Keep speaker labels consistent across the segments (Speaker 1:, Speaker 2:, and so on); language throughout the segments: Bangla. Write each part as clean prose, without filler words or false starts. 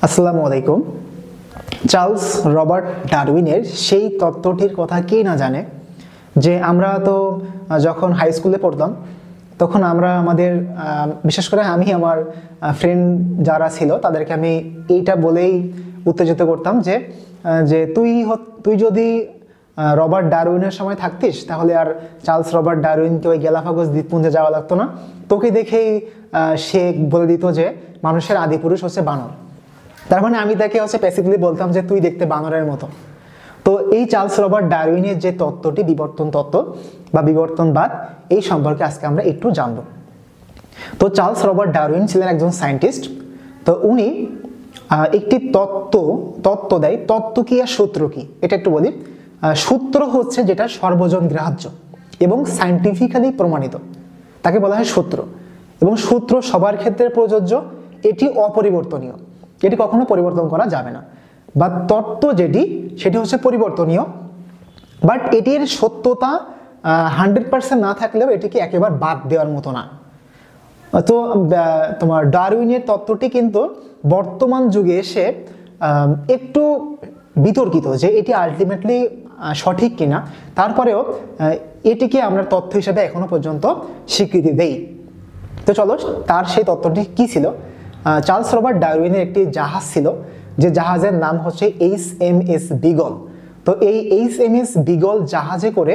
Speaker 1: আসসালামু আলাইকুম। চার্লস রবার্ট ডারউইনের সেই তত্ত্বটির কথা কে না জানে যে আমরা তো যখন হাই স্কুলে পড়তাম তখন আমরা আমাদের বিশেষ করে আমি আমার ফ্রেন্ড যারা ছিল তাদেরকে আমি এইটা বলেই উত্তেজিত করতাম যে যে তুই যদি রবার্ট ডারউইনের সময় থাকতিস তাহলে আর চার্লস রবার্ট ডারউইনকে ওই গ্যালাপাগোস দ্বীপপুঞ্জে যাওয়া লাগতো না। তোকে দেখেই সে বলে দিত যে মানুষের আদিপুরুষ হচ্ছে বানর। তার মানে আমি তাকে বেসিক্যালি বলতাম যে তুই দেখতে বানরের মতো। তো এই চার্লস রবার্ট ডারউইনের যে তত্ত্বটি বিবর্তন তত্ত্ব বা বিবর্তনবাদ, এই সম্পর্কে আজকে আমরা একটু জানব। তো চার্লস রবার্ট ডারউইন ছিলেন একজন সায়েন্টিস্ট। তো উনি একটি তত্ত্ব দেয়। তত্ত্ব কি আর সূত্র কি এটা একটু বলি। সূত্র হচ্ছে যেটা সর্বজন গ্রাহ্য এবং সায়েন্টিফিক্যালি প্রমাণিত, তাকে বলা হয় সূত্র। এবং সূত্র সবার ক্ষেত্রে প্রযোজ্য, এটি অপরিবর্তনীয়, এটি কখনো পরিবর্তন করা যাবে না। বা তত্ত্ব সেটি হচ্ছে পরিবর্তনীয়, বাট এটির সত্যতা 100% না থাকলেও এটিকে একেবারে বাদ দেওয়ার মতো না। তো তোমার ডারউইনের তত্ত্বটি কিন্তু বর্তমান যুগে এসে একটু বিতর্কিত যে এটি আলটিমেটলি সঠিক কিনা। তারপরেও এটিকে আমরা তথ্য হিসেবে এখনো পর্যন্ত স্বীকৃতি দেই। তো চলো, তার সেই তত্ত্বটি কি ছিল। চার্লস রবার্ট ডারউইনের একটি জাহাজ ছিল, যে জাহাজের নাম হচ্ছে HMS বিগল। তো এই HMS বিগল জাহাজে করে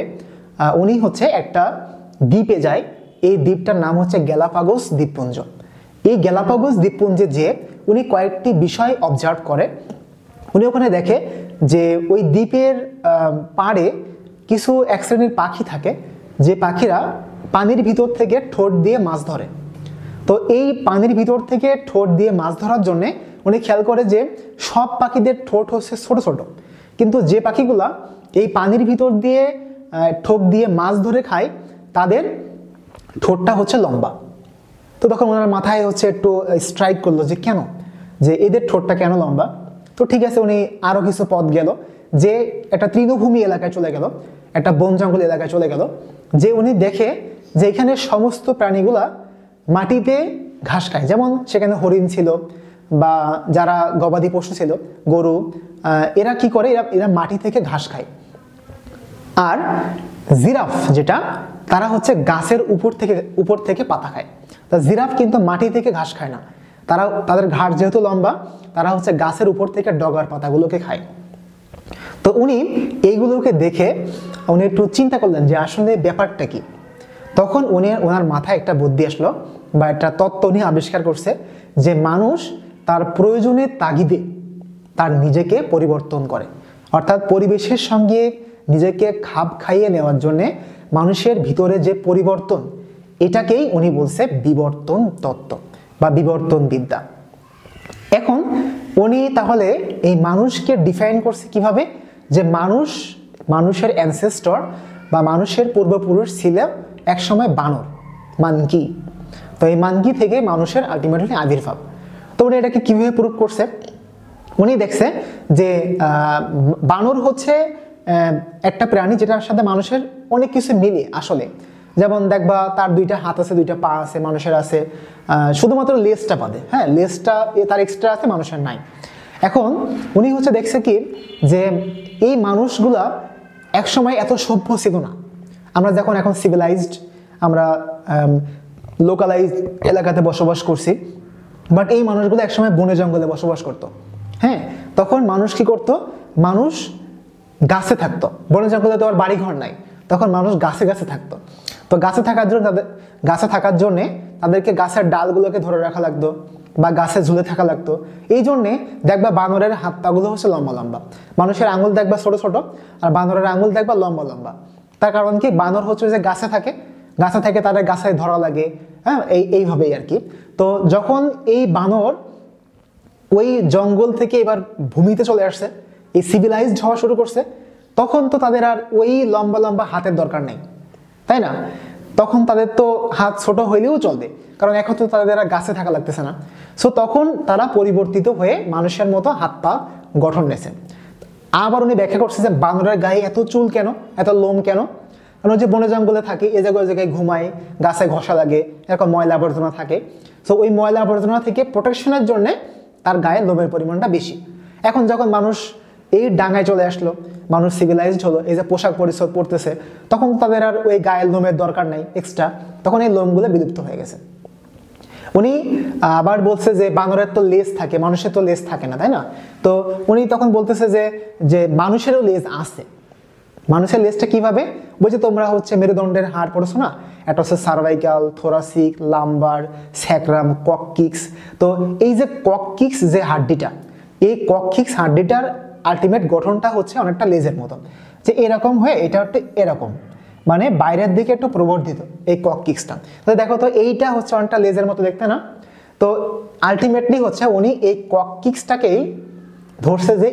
Speaker 1: উনি একটা দ্বীপে যায়। এই দ্বীপটার নাম হচ্ছে গ্যালাপাগোস দ্বীপপুঞ্জ। এই গ্যালাপাগোস দ্বীপপুঞ্জে যে উনি কয়েকটি বিষয় অবজার্ভ করে। উনি ওখানে দেখে যে ওই দ্বীপের পাড়ে কিছু এক শ্রেণীর পাখি থাকে, যে পাখিরা পানির ভিতর থেকে ঠোঁট দিয়ে মাছ ধরে। তো এই পানির ভিতর থেকে ঠোঁট দিয়ে মাছ ধরার জন্য উনি খেয়াল করে যে সব পাখিদের ঠোঁট হচ্ছে ছোট ছোট, কিন্তু যে পাখিগুলা এই পানির ভিতর দিয়ে ঠোঁট দিয়ে মাছ ধরে খায় তাদের ঠোঁটটা হচ্ছে লম্বা। তো তখন ওনার মাথায় একটু স্ট্রাইক করলো যে কেন, যে এদের ঠোঁটটা কেন লম্বা। তো ঠিক আছে, উনি আরো কিছু পথ গেল, যে একটা তৃণভূমি এলাকায় চলে গেল, একটা বন জঙ্গল এলাকায় চলে গেল, যে উনি দেখে যে এখানে সমস্ত প্রাণীগুলা মাটিতে ঘাস খায়। যেমন সেখানে হরিণ ছিল বা যারা গবাদি পশু ছিল, গরু, এরা কি করে, এরা মাটি থেকে ঘাস খায়। আর জিরাফ তারা গাছের উপর থেকে পাতা খায়। তা জিরাফ কিন্তু মাটি থেকে ঘাস খায় না, তাদের ঘাড় যেহেতু লম্বা, তারা গাছের উপর থেকে ডগার পাতাগুলোকে খায়। তো উনি এইগুলোকে দেখে উনি একটু চিন্তা করলেন যে আসলে ব্যাপারটা কি। তখন ওনার মাথায় একটা বুদ্ধি আসলো বা একটা তত্ত্ব উনি আবিষ্কার করছে যে মানুষ তার প্রয়োজনের তাগিদে তার নিজেকে পরিবর্তন করে, অর্থাৎ পরিবেশের সঙ্গে নিজেকে খাপ খাইয়ে নেওয়ার জন্যে মানুষের ভিতরে যে পরিবর্তন, এটাকেই উনি বলছে বিবর্তন তত্ত্ব বা বিবর্তন বিদ্যা। এখন উনি তাহলে এই মানুষকে ডিফাইন করছে কিভাবে, যে মানুষের অ্যানসেস্টর বা মানুষের পূর্বপুরুষ ছিল একসময় বানর, মানকি। তো এই মানকি থেকে মানুষের আলটিমেটলি আবির্ভাব। তো উনি এটাকে কিভাবে প্রুভ করছে, উনি দেখছে যে বানর একটা প্রাণী যেটার সাথে মানুষের অনেক কিছু মিলে আসলে। যেমন দেখবা তার দুইটা হাত আছে, দুইটা পা আছে, মানুষের আছে, শুধুমাত্র লেজটা বাদে। হ্যাঁ, লেজটা তার এক্সট্রা আছে, মানুষের নাই। এখন উনি দেখছে কি যে এই মানুষগুলা একসময় এত সভ্য ছিল না। আমরা এখন সিভিলাইজড, আমরা লোকালাইজড এলাকাতে বসবাস করছি, বাট এই মানুষগুলো একসময় বনে জঙ্গলে বসবাস করতো। হ্যাঁ, তখন মানুষ কি করতো, মানুষ গাছে থাকতো। বনে জঙ্গলে তো আর বাড়ি ঘর নাই, তখন মানুষ গাছে গাছে থাকতো। তো গাছে থাকার জন্য তাদেরকে গাছের ডালগুলোকে ধরে রাখা লাগতো বা গাছে ঝুলে থাকা লাগতো। এই জন্যে দেখবা বানরের হাত পাগুলো লম্বা লম্বা, মানুষের আঙুল দেখবা ছোট ছোট, আর বানরের আঙুল দেখবা লম্বা লম্বা। তার কারণ কি, বানর যে গাছে থাকে তাদের গাছে ধরা লাগে। হ্যাঁ, এইভাবেই আর কি। তো যখন এই বানর ওই জঙ্গল থেকে এবার ভূমিতে চলে আসছে, এই সিভিলাইজড হওয়া শুরু করছে, তখন তো তাদের আর ওই লম্বা লম্বা হাতের দরকার নেই, তাই না? তখন তাদের তো হাত ছোট হইলেও চলবে, কারণ এখন তো তাদের আর গাছে থাকা লাগতেছে না। সো তখন তারা পরিবর্তিত হয়ে মানুষের মতো হাত পা গঠন নেছে। আবার উনি ব্যাখ্যা করছে যে বানরের গায়ে এত চুল কেন, এত লোম কেন। কারণ যে বনে জঙ্গলে থাকে, এ জায়গায় ঘুমায়, গাছে ঘষা লাগে, এরকম ময়লা আবর্জনা থাকে। সো ওই ময়লা আবর্জনা থেকে প্রোটেকশনের জন্য তার গায়ে লোমের পরিমাণটা বেশি। এখন যখন মানুষ এই ডাঙায় চলে আসলো, মানুষ সিভিলাইজড হলো, এই যে পোশাক পরিচ্ছদ পরতেছে, তখন তাদের আর ওই গায়ের লোমের দরকার নাই এক্সট্রা, তখন এই লোমগুলো বিলুপ্ত হয়ে গেছে। উনি আবার বলছে যে বানরের তো লেজ থাকে, মানুষের তো লেজ থাকে না, তাই না? তো উনি তখন বলতেছে যে মানুষেরও লেজ আছে। মানুষের লেজটা কিভাবে? বলছে তোমরা হচ্ছে মেরুদণ্ডের হাড় পড়েছো না, একটা হচ্ছে সার্ভাইকাল, থোরাসিক, লাম্বার, স্যাক্রাম, কককিক্স। তো এই যে কককিক্স যে হাড্ডিটা, এই কককিক্স হাড্ডিটার আলটিমেট গঠনটা হচ্ছে অনেকটা লেজের মতন, যে এরকম হয়ে এটা একটু এরকম, মানে বাইরের দিকে একটু প্রবর্ধিত এই কককিক্সটা। তো দেখো তো এইটা হচ্ছে অনেকটা লেজের মতো দেখতে না? তো আলটিমেটলি হচ্ছে উনি এই কককিক্সটাকেই ধরছে যে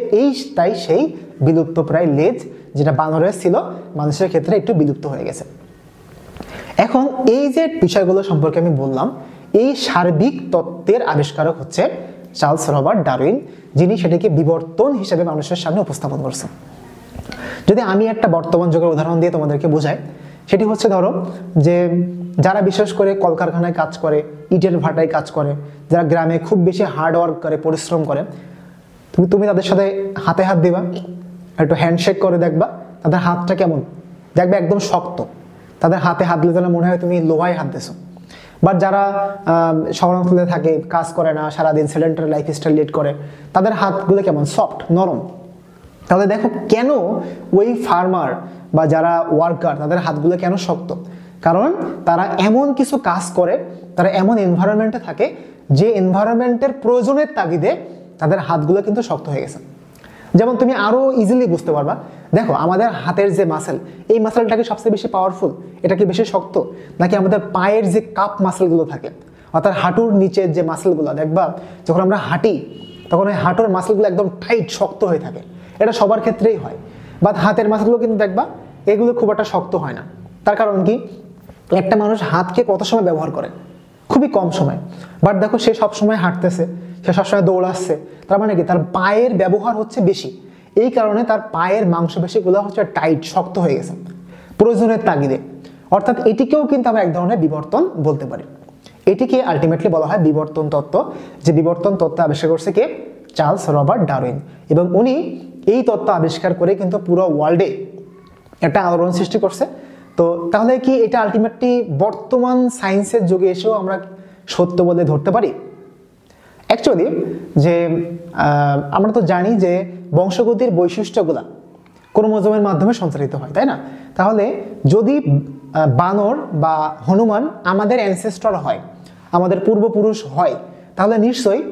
Speaker 1: তাই সেই বিলুপ্ত প্রায় লেজ যেটা বানরের ছিল, মানুষের ক্ষেত্রে একটু বিলুপ্ত হয়ে গেছে। এখন এই যে বিষয়গুলো সম্পর্কে আমি বললাম, এই সার্বিক তত্ত্বের আবিষ্কারক হচ্ছে চার্লস রবার্ট ডারউইন, যিনি সেটিকে বিবর্তন হিসেবে মানুষের সামনে উপস্থাপন করছেন। যদি আমি একটা বর্তমান যুগের উদাহরণ দিয়ে তোমাদেরকে বোঝাই, সেটি হচ্ছে ধরো যে যারা বিশেষ করে কলকারখানায় কাজ করে, ইটের ভাটায় কাজ করে, যারা গ্রামে খুব বেশি হার্ড ওয়ার্ক করে, পরিশ্রম করে, তুমি তাদের সাথে হাতে হাত দিবা, একটু হ্যান্ডশেক করে দেখবা তাদের হাতটা কেমন, দেখবে একদম শক্ত। তাদের হাতে হাত দিলে তাহলে মনে হয় তুমি লোহায় হাত দিছো। বাট যারা শহরাঞ্চলে থাকে, কাজ করে না, সারাদিন সেডেন্টারি লাইফস্টাইল লিড করে, তাদের হাতগুলো কেমন সফট, নরম। তাহলে দেখো কেন ওই ফার্মার বা যারা ওয়ার্কার তাদের হাতগুলো কেন শক্ত? কারণ তারা এমন কিছু কাজ করে, তারা এমন এনভায়রনমেন্টে থাকে যে এনভায়রনমেন্টের প্রয়োজনের তাগিদে তাদের হাতগুলো কিন্তু শক্ত হয়ে গেছে। যেমন তুমি আরো ইজিলি বুঝতে পারবা, দেখো আমাদের হাতের যে মাসেল, এই মাসেলটা কি সবচেয়ে বেশি পাওয়ারফুল? এটা কি বেশি শক্ত? নাকি আমাদের পায়ের যে কাপ মাসেলগুলো থাকে, অর্থাৎ হাঁটুর নিচের যে মাসেলগুলো, দেখবা যখন আমরা হাঁটি তখন ওই হাঁটুর মাসেলগুলো একদম টাইট শক্ত হয়ে থাকে। এটা সবার ক্ষেত্রেই হয়। বাট হাতের মাসেলগুলো কিন্তু দেখবা এগুলো খুব একটা শক্ত হয় না। তার কারণ কি? একটা মানুষ হাতকে কত সময় ব্যবহার করে? খুবই কম সময়। বাট দেখো সে সবসময় হাঁটতেছে, সে সবসময় দৌড়াচ্ছে, তার মানে কি তার পায়ের ব্যবহার হচ্ছে বেশি। এই কারণে তার পায়ের মাংসপেশিগুলো হচ্ছে টাইট, শক্ত হয়ে গেছে প্রয়োজনের তাগিদে। অর্থাৎ এটিকেও কিন্তু আমরা এক ধরনের বিবর্তন বলতে পারি। এটিকে আলটিমেটলি বলা হয় বিবর্তন তত্ত্ব। যে বিবর্তন তত্ত্ব আবিষ্কার করছে কে? Charles Robert Darwin. এবং উনি এই তত্ত্ব আবিষ্কার করে কিন্তু পুরো ওয়ার্ল্ডে একটা আলোড়ন সৃষ্টি করছে। তো তাহলে কি এটা আলটিমেটলি বর্তমান সায়েন্সের যুগে এসেও আমরা সত্য বলে ধরতে পারি? অ্যাকচুয়ালি যে আমরা তো জানি যে বংশগতির বৈশিষ্ট্যগুলা ক্রোমোজোমের মাধ্যমে সঞ্চালিত হয়, তাই না? তাহলে যদি বানর বা হনুমান আমাদের অ্যানসেস্টর হয়, আমাদের পূর্বপুরুষ হয়, তাহলে নিশ্চয়ই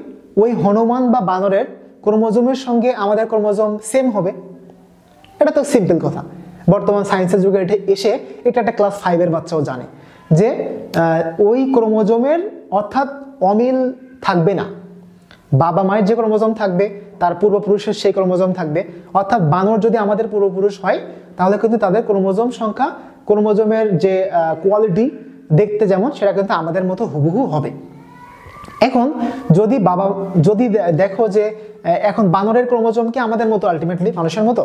Speaker 1: ওই হনুমান বা বানরের ক্রোমোজোমের সঙ্গে আমাদের ক্রোমোজোম সেম হবে। এটা তো সিম্পল কথা। বর্তমান সায়েন্সের যুগে এসে এটা একটা ক্লাস 5-এর বাচ্চাও জানে যে ওই ক্রোমোজোমের অর্থাৎ অমিল থাকবে না। বাবা মায়ের যে ক্রোমোজোম থাকবে তার পূর্বপুরুষের সেই ক্রোমোজোম থাকবে। অর্থাৎ বানর যদি আমাদের পূর্বপুরুষ হয় তাহলে কিন্তু তাদের ক্রোমোজোম সংখ্যা, ক্রোমোজোমের যে কোয়ালিটি দেখতে যেমন, সেটা কিন্তু আমাদের মতো হুবহু হবে। এখন যদি দেখো যে এখন বানরের ক্রোমোজোম কি আমাদের মতো আলটিমেটলি মানুষের মতো?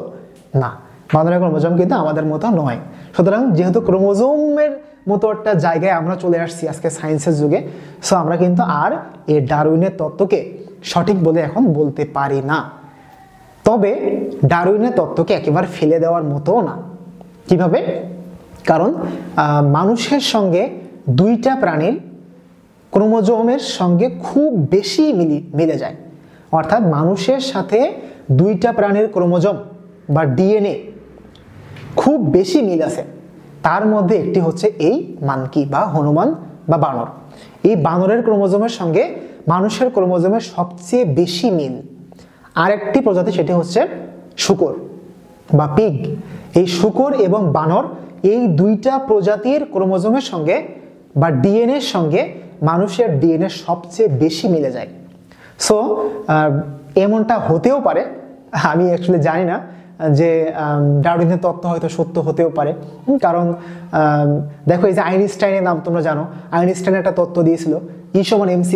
Speaker 1: না, বানরের ক্রোমোজোম কিন্তু আমাদের মতো নয়। সুতরাং যেহেতু ক্রোমোজোমের মতো একটা জায়গায় আমরা চলে আসছি আজকে সায়েন্সের যুগে, সো আমরা কিন্তু আর এই ডারউইনের তত্ত্বকে সঠিক বলে এখন বলতে পারি না। তবে ডারউইনের তত্ত্বকে একেবারে ফেলে দেওয়ার মতো না। কিভাবে? কারণ মানুষের সঙ্গে দুইটা প্রাণীর ক্রোমোজোমের সঙ্গে খুব বেশি মিলে যায়। অর্থাৎ মানুষের সাথে দুইটা প্রাণীর ক্রোমোজোম বা ডিএনএ খুব বেশি মিল আছে। তার মধ্যে একটি হচ্ছে এই মানকি বা হনুমান বা বানর। এই বানরের ক্রোমোজোমের সঙ্গে মানুষের ক্রোমোজোমের সবচেয়ে বেশি মিল আরেকটি প্রজাতি, সেটি হচ্ছে শূকর বা পিগ। এই শূকর এবং বানর এই দুইটা প্রজাতির ক্রোমোজোমের সঙ্গে বা ডিএনএর সঙ্গে মানুষের ডিএনএ সবচেয়ে বেশি মিলে যায়। সো এমনটা হতেও পারে, আমি অ্যাকচুয়ালি জানি না যে ডারউইনের তত্ত্ব হয়তো সত্য হতেও পারে। কারণ দেখো এই যে আইনস্টাইনের নাম তোমরা জানো, আইনস্টাইন একটা তত্ত্ব দিয়েছিল E=mc²।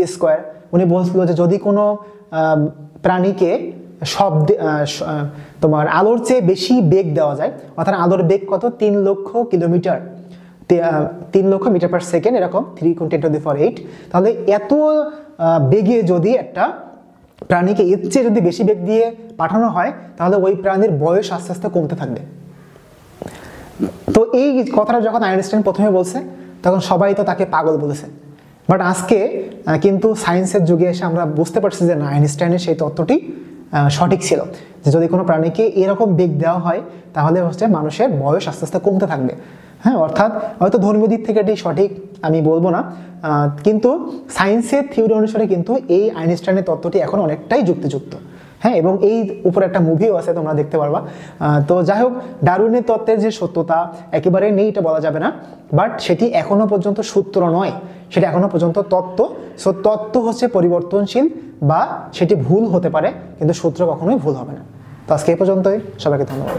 Speaker 1: উনি বলছিল যে যদি কোনো প্রাণীকে তোমার আলোর চেয়ে বেশি বেগ দেওয়া যায়, অর্থাৎ আলোর বেগ কত? 3 লক্ষ কিলোমিটার, 3 লক্ষ মিটার পার সেকেন্ড, এরকম 3 × 10⁸। তাহলে এত বেগে যদি একটা প্রাণীকে এর চেয়ে যদি বেশি বেগ দিয়ে পাঠানো হয় তাহলে ওই প্রাণীর বয়স আস্তে আস্তে কমতে থাকবে। তো এই কথাটা যখন আইনস্টাইন প্রথমে বলছে তখন সবাই তো তাকে পাগল বলেছে। বাট আজকে কিন্তু সায়েন্সের যুগে এসে আমরা বুঝতে পারছি যে না, আইনস্টাইনের সেই তত্ত্বটি সঠিক ছিল, যে যদি কোনো প্রাণীকে এরকম বেগ দেওয়া হয় তাহলে হচ্ছে মানুষের বয়স আস্তে আস্তে কমতে থাকবে। হ্যাঁ, অর্থাৎ হয়তো ধর্মীয় দিক থেকে এটি সঠিক আমি বলবো না, কিন্তু সায়েন্সের থিওরি অনুসারে কিন্তু এই আইনস্টাইনের তত্ত্বটি এখন অনেকটাই যুক্তিযুক্ত। হ্যাঁ, এবং এই উপরে একটা মুভিও আছে, তোমরা দেখতে পারবা। তো যাই হোক, ডারউইনের তত্ত্বের যে সত্যতা একেবারে নেই এটা বলা যাবে না, বাট সেটি এখনো পর্যন্ত সূত্র নয়, সেটা এখনো পর্যন্ত তত্ত্ব। সো তত্ত্ব হচ্ছে পরিবর্তনশীল বা সেটি ভুল হতে পারে, কিন্তু সূত্র কখনোই ভুল হবে না। তো আজকে এই পর্যন্তই, সবাইকে ধন্যবাদ।